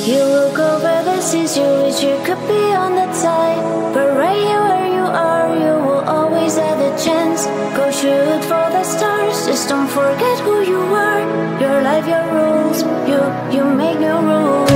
You look over the seas, you wish you could be on the tide, but right here where you are, you will always have a chance. Go shoot for the stars, just don't forget who you are. Your life, your rules, you make new rules.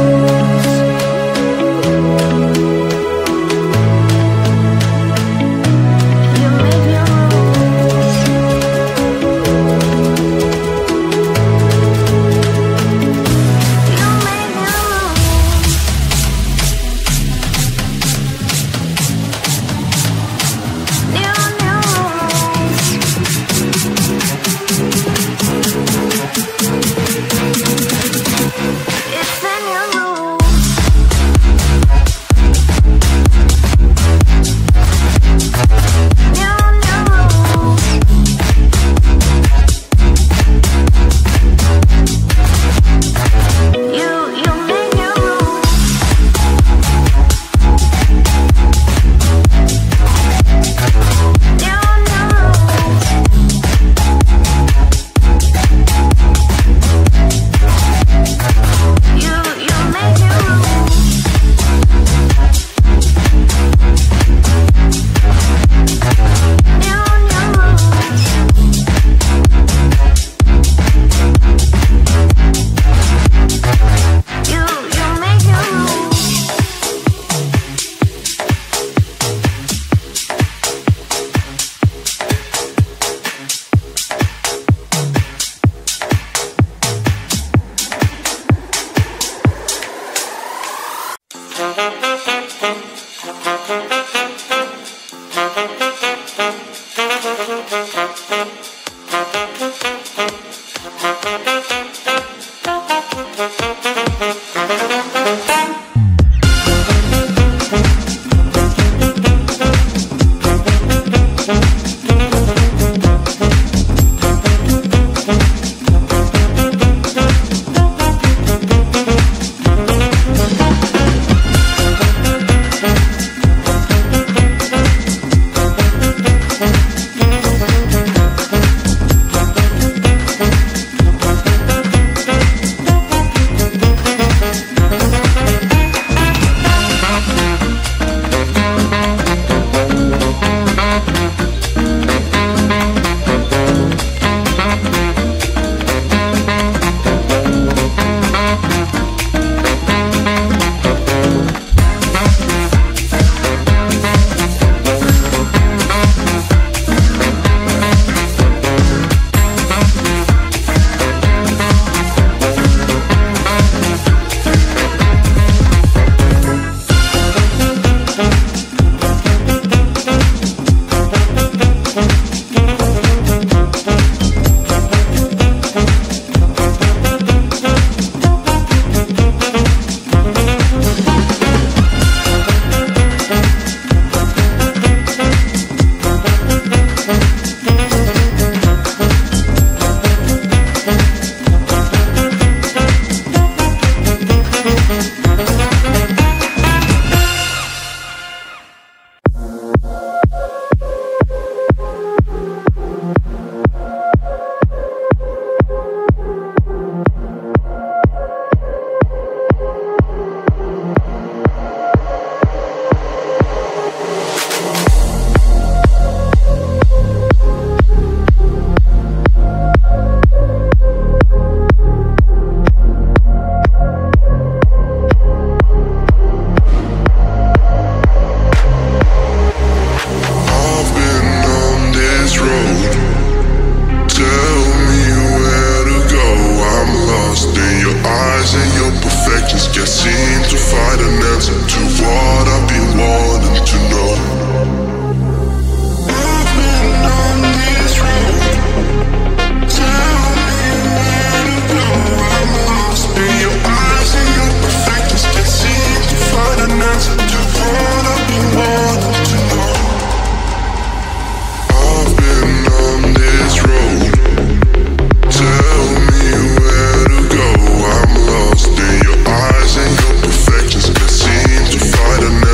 Find a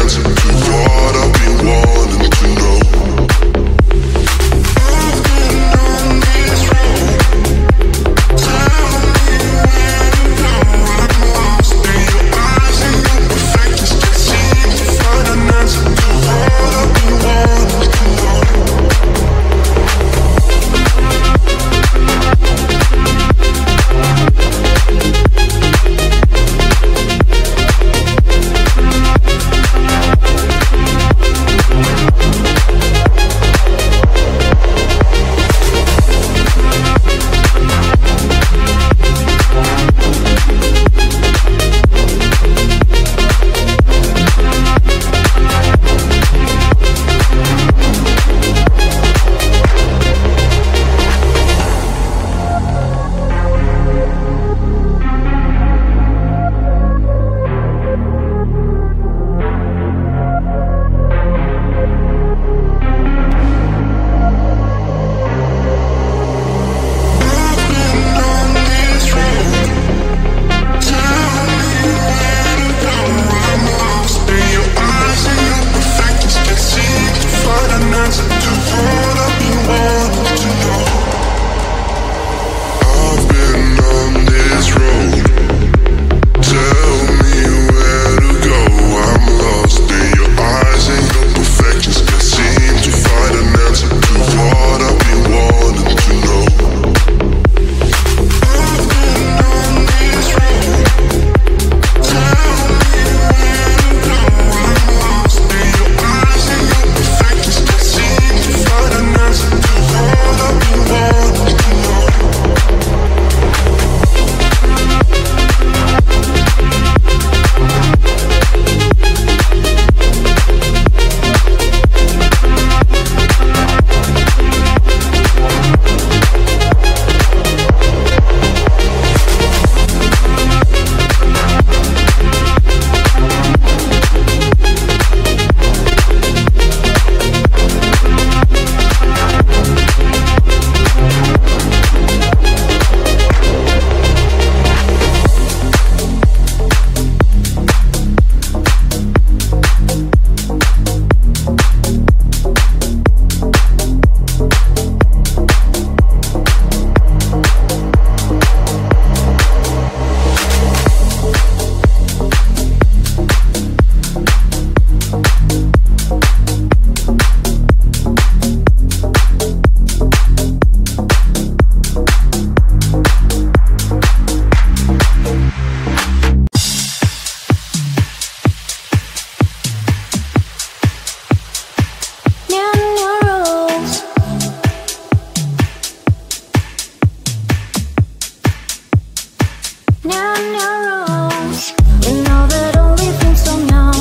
You know that only things don't know.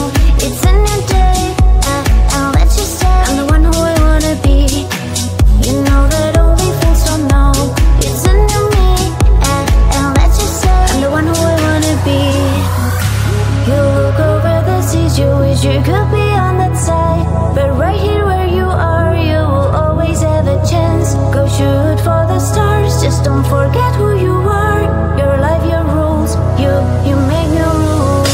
It's a new day, and let's just say I'm the one who I wanna be. You know that only things don't know. It's a new me, and let's just say I'm the one who I wanna be. You look over the seas, you wish you could be on that side, but right here where you are, you will always have a chance. Go shoot for the stars, just don't forget who you are. Your life, your rules, you make new rules.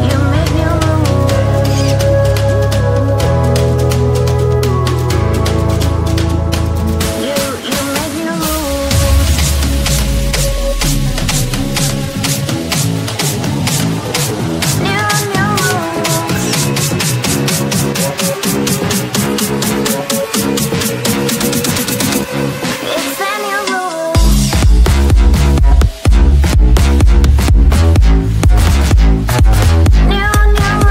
You make new rules. You make new rules. New It's the new rules. New rules.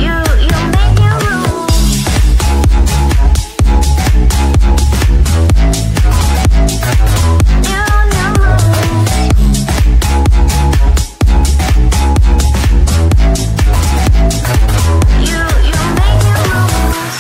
You make new rules. New rules. You make new rules.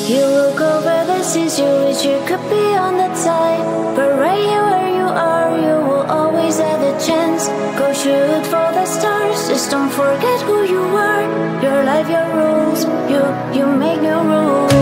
You look over the seas, you wish you could be on that side, but right here where you are, you will always have a chance. Go shoot for the stars, just don't forget who you are. Your life, your rules, you make new rules.